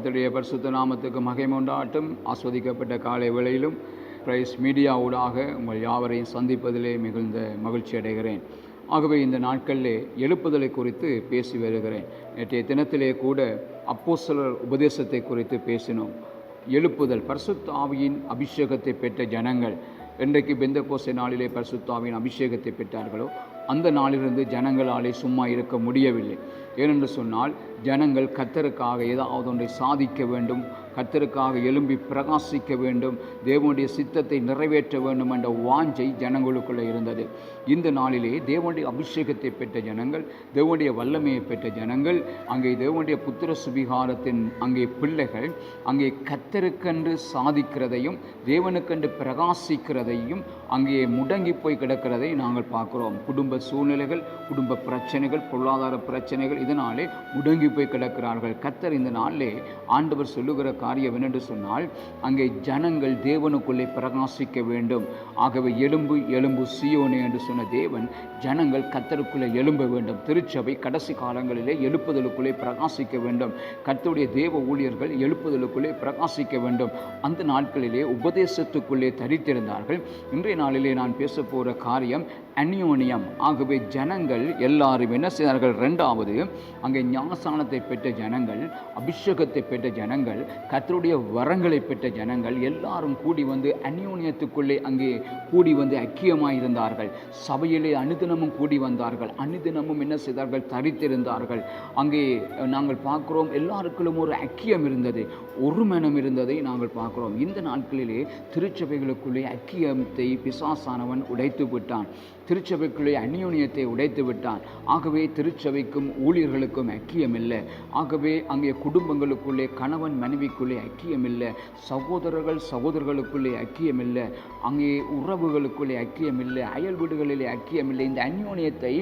கர்த்தருடைய பரிசுத்த நாமத்துக்கு மகிமை உண்டாகட்டும். ஆஸ்வதிக்கப்பட்ட காலை வேளையிலும் பிரைஸ் மீடியா ஊடாக உங்கள் யாவரையும் சந்திப்பதிலே மிகுந்த மகிழ்ச்சி அடைகிறேன். ஆகவே இந்த நாட்களிலே எழுப்புதலை குறித்து பேசி வருகிறேன். நேற்றைய தினத்திலே கூட அப்போஸ்தலர் உபதேசத்தை குறித்து பேசினோம். எழுப்புதல், பரிசுத்த ஆவியின் அபிஷேகத்தை பெற்ற ஜனங்கள் இன்றைக்கு பெந்தெகோஸ்தே நாளிலே பரிசுத்த ஆவியின் அபிஷேகத்தை பெற்றார்களோ அந்த நாளிலிருந்து ஜனங்களாலே சும்மா இருக்க முடியவில்லை. ஏனென்று சொன்னால் ஜனங்கள் கர்த்தருக்காக ஏதாவது ஒன்றை சாதிக்க வேண்டும், கர்த்தருக்காக எழும்பி பிரகாசிக்க வேண்டும், தேவனுடைய சித்தத்தை நிறைவேற்ற வேண்டும் என்ற வாஞ்சை ஜனங்களுக்குள்ளே இருந்தது. இந்த நாளிலே தேவனுடைய அபிஷேகத்தை பெற்ற ஜனங்கள், தேவனுடைய வல்லமையை பெற்ற ஜனங்கள், அங்கே தேவனுடைய புத்திர சுவிகாரத்தின் அங்கே பிள்ளைகள் அங்கே கர்த்தருக்கென்று சாதிக்கிறதையும் தேவனுக்கென்று பிரகாசிக்கிறதையும் அங்கே முடங்கி போய் கிடக்கிறதை நாங்கள் பார்க்கிறோம். குடும்ப சூழ்நிலைகள், குடும்ப பிரச்சனைகள், பொருளாதார பிரச்சனைகள், இதனாலே முடங்கி போய் கிடக்கிறார்கள். கர்த்தர் இந்த நாளிலே ஆண்டவர் சொல்லுகிற காரியம் என்னென்று சொன்னால், அங்கே ஜனங்கள் தேவனுக்குள்ளே பிரகாசிக்க வேண்டும். ஆகவே எழும்பு எழும்பு சீயோனே என்று சொன்ன தேவன் ஜனங்கள் கர்த்தருக்குள்ளே எழும்ப வேண்டும். திருச்சபை கடைசி காலங்களிலே எழுப்புதலுக்குள்ளே பிரகாசிக்க வேண்டும். கர்த்தருடைய தேவ ஊழியர்கள் எழுப்புதலுக்குள்ளே பிரகாசிக்க வேண்டும். அந்த நாட்களிலே உபதேசத்துக்குள்ளே தரித்திருந்தார்கள். இன்றைய நாளிலே நான் பேச போகிற காரியம் அந்யோன்யம். ஆகவே ஜனங்கள் எல்லாரும் என்ன செய்தார்கள்? ரெண்டாவது, அங்கே ஞானஸ்நானத்தை பெற்ற ஜனங்கள், அபிஷேகத்தை பெற்ற ஜனங்கள், கர்த்தருடைய வரங்களை பெற்ற ஜனங்கள் எல்லாரும் கூடி வந்து அந்யோன்யத்துக்குள்ளே அங்கே கூடி வந்து ஐக்கியமாக இருந்தார்கள். சபையிலே அனுதினமும் கூடி வந்தார்கள். அனுதினமும் என்ன செய்தார்கள்? தரித்திருந்தார்கள். அங்கே நாங்கள் பார்க்கிறோம், எல்லாருக்குள்ளும் ஒரு ஐக்கியம் இருந்தது, ஒரு மனம் இருந்ததை நாங்கள் பார்க்கிறோம். இந்த நாட்களிலே திருச்சபைகளுக்குள்ளே ஐக்கியத்தை பிசாசானவன் உடைத்து விட்டான். திருச்சபைக்குள்ளே அந்யோன்யத்தை உடைத்து விட்டான். ஆகவே திருச்சபைக்கும் ஊழியர்களுக்கும் ஐக்கியம் இல்லை. ஆகவே அங்கே குடும்பங்களுக்குள்ளே, கணவன் மனைவிக்குள்ளே ஐக்கியம் இல்லை. சகோதரர்கள் சகோதரர்களுக்குள்ளே ஐக்கியம் இல்லை. அங்கே உறவுகளுக்குள்ளே ஐக்கியம் இல்லை. அயல் வீடுகளிலே ஐக்கியம் இல்லை. இந்த அந்யோன்யத்தை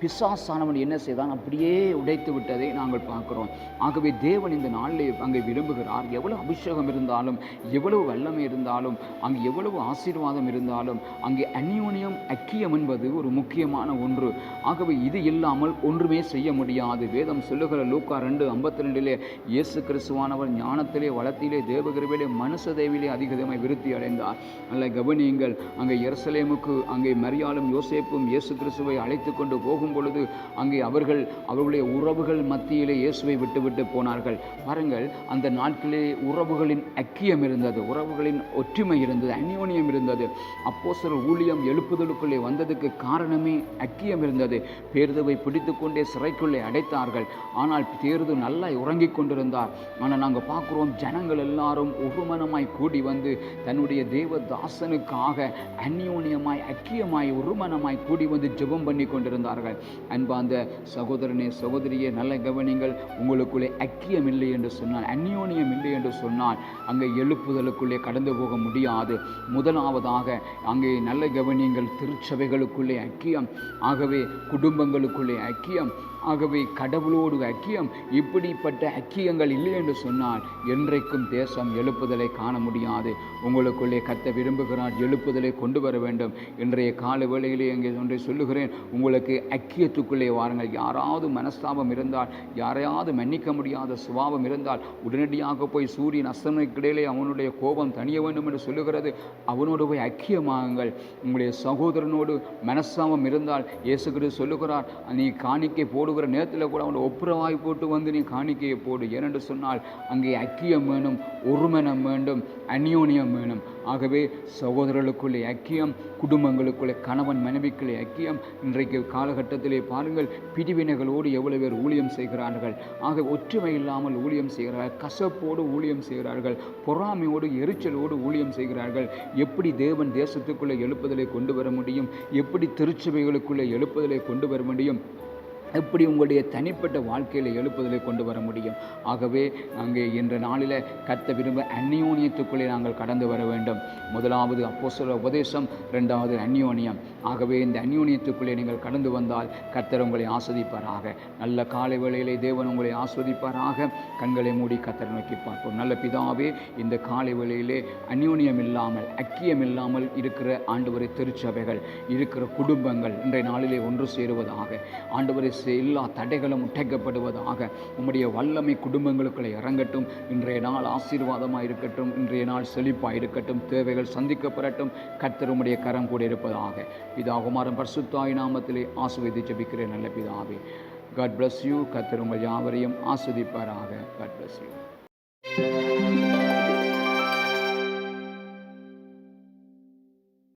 பிசாசானவன் என்ன செய்தான்? அப்படியே உடைத்து விட்டதை நாங்கள் பார்க்கிறோம். ஆகவே தேவன் இந்த நாளில் அங்கே விரும்புகிறார், எவ்வளவு அபிஷேகம் இருந்தாலும், எவ்வளவு வல்லமை இருந்தாலும், அங்கே எவ்வளவு ஆசீர்வாதம் இருந்தாலும், அங்கே அந்யோன்யம் ஐக்கியம் என்பது ஒரு முக்கியமான ஒன்று. ஆகவே இது இல்லாமல் ஒன்றுமே செய்ய முடியாது. வேதம் சொல்லுகிற லூக்கா 2:52 இயேசு கிறிஸ்துவானவர் ஞானத்திலே, வளத்திலே, தேவகிருபையிலே, மனுஷ தேவிலே அதிகமாய் விருத்தி அடைந்தார். நல்ல கவனியுங்கள். அங்கே எருசலேமுக்கு அங்கே மரியாளும் யோசேப்பும் இயேசு கிறிஸ்துவை அழைத்து கொண்டு போகும் பொழுது அங்கே அவர்களுடைய உறவுகள் மத்தியிலே இயேசுவை விட்டு போனார்கள். பாருங்கள், அந்த நாட்களிலே உறவுகளின் ஐக்கியம் இருந்தது, உறவுகளின் ஒற்றுமை இருந்தது, அந்யோன்யம் இருந்தது. அப்போஸ்தலர் ஊழியம் எழுப்புதலுக்குள்ளே வந்ததுக்கு காரணமே ஐக்கியம் இருந்தது. பேதுருவை பிடித்து கொண்டே சிறைக்குள்ளே அடைத்தார்கள். ஆனால் பேதுரு நல்லா உறங்கிக் கொண்டிருந்தார். ஆனால் நாங்கள் பார்க்கிறோம், ஜனங்கள் எல்லாரும் ஒருமனமாய் கூடி வந்து தன்னுடைய தேவதாசனுக்காக அந்யோன்யமாய் ஐக்கியமாய் ஒருமனமாய் கூடி வந்து ஜெபம் பண்ணி கொண்டிருந்தார்கள். அன்பார்ந்த சகோதரனே, சகோதரியே, நல்ல கவனிங்கள். உங்களுக்குள்ளே ஐக்கியம் இல்லை என்று சொன்னால், அந்யோன்யம் இல்லை என்று சொன்னால் அங்கே எழுப்புதலுக்குள்ளே கடந்து போக முடியாது. முதலாவதாக அங்கே நல்ல கவனிங்கள், திருச்சபைகளுக்குள்ளே ஐக்கியம், ஆகவே குடும்பங்களுக்குள்ளே ஐக்கியம், ஆகவே கடவுளோடு ஐக்கியம். இப்படிப்பட்ட ஐக்கியங்கள் இல்லை என்று சொன்னால் என்றைக்கும் தேசம் எழுப்புதலை காண முடியாது. உங்களுக்குள்ளே கர்த்தர் விரும்புகிறார், எழுப்புதலை கொண்டு வர வேண்டும். இன்றைய கால வேளையிலே அங்கே ஒன்றை சொல்லுகிறேன், உங்களுக்கு ஐக்கியத்துக்குள்ளே வாருங்கள். யாராவது மனஸ்தாபம் இருந்தால், யாரையாவது மன்னிக்க முடியாத சுபாவம் இருந்தால் உடனடியாக போய் சூரியன் அஸ்தமனத்திடையிலே அவனுடைய கோபம் தணிய வேண்டும் என்று சொல்லுகிறது. அவனோடு போய் ஐக்கியமாகுங்கள். உங்களுடைய சகோதரனோடு மனஸ்தாபம் இருந்தால் இயேசு கிறிஸ்து சொல்லுகிறார், நீ காணிக்கை போடுகிற நேரத்தில் கூட அவனை ஒப்புரவாய் போட்டு வந்து நீ காணிக்கையை போடு. ஏனென்று சொன்னால் அங்கே ஐக்கியம் வேணும், ஒருமனம் வேண்டும், அந்யோன்யம் வேணும். ஆகவே சகோதரர்களுக்குள்ளே ஐக்கியம், குடும்பங்களுக்குள்ளே, கணவன் மனைவிக்குள்ளே ஐக்கியம். இன்றைக்கு காலகட்டத்திலே பாருங்கள், பிரிவினைகளோடு எவ்வளவு பேர் ஊழியம் செய்கிறார்கள். ஆக ஒற்றுமை இல்லாமல் ஊழியம் செய்கிறார்கள், கசப்போடு ஊழியம் செய்கிறார்கள், பொறாமையோடு எரிச்சலோடு ஊழியம் செய்கிறார்கள். எப்படி தேவன் தேசத்துக்குள்ளே எழுப்புதலை கொண்டு வர முடியும்? எப்படி திருச்சபைகளுக்குள்ளே எழுப்புதலை கொண்டு வர முடியும்? எப்படி உங்களுடைய தனிப்பட்ட வாழ்க்கையில் எழுப்புதலை கொண்டு வர முடியும்? ஆகவே அங்கே இன்ற நாளில் கர்த்தர் விரும்ப அந்யோன்யத்துக்குள்ளே நாங்கள் கடந்து வர வேண்டும். முதலாவது அப்போஸ்தலர் உபதேசம், இரண்டாவது அந்யோன்யம். ஆகவே இந்த அந்யோன்யத்துக்குள்ளே நீங்கள் கடந்து வந்தால் கர்த்தர் உங்களை ஆஸ்வதிப்பாராக. நல்ல காலை வேளையிலே தேவன் உங்களை ஆஸ்வதிப்பாராக. கண்களை மூடி கர்த்தரை நோக்கி பார்ப்போம். நல்ல பிதாவே, இந்த காலை வேளையிலே அந்யோன்யம் இல்லாமல், ஐக்கியம் இல்லாமல் இருக்கிற ஆண்டவரை திருச்சபைகள், இருக்கிற குடும்பங்கள் இன்றைய நாளிலே ஒன்று சேருவதாக. ஆண்டவரை எல்லா தடைகளும் உடைக்கப்படுவதாக. உம்முடைய வல்லமை குடும்பங்களுக்குள்ளே இறங்கட்டும். இன்றைய நாள் ஆசீர்வாதமாக இருக்கட்டும். இன்றைய நாள் செழிப்பாக இருக்கட்டும். தேவைகள் சந்திக்கப்படட்டும். கர்த்தர் உம்முடைய கரம் கூட இருப்பதாக. பிதா குமாரன் பரிசுத்தாய் நாமத்திலே ஆசீர்வதித்து ஜெபிக்கிறேன் நல்ல பிதாவே. God bless you. கர்த்தர் உங்கள் யாவரையும் ஆசீர்வதிப்பாராக. God bless you.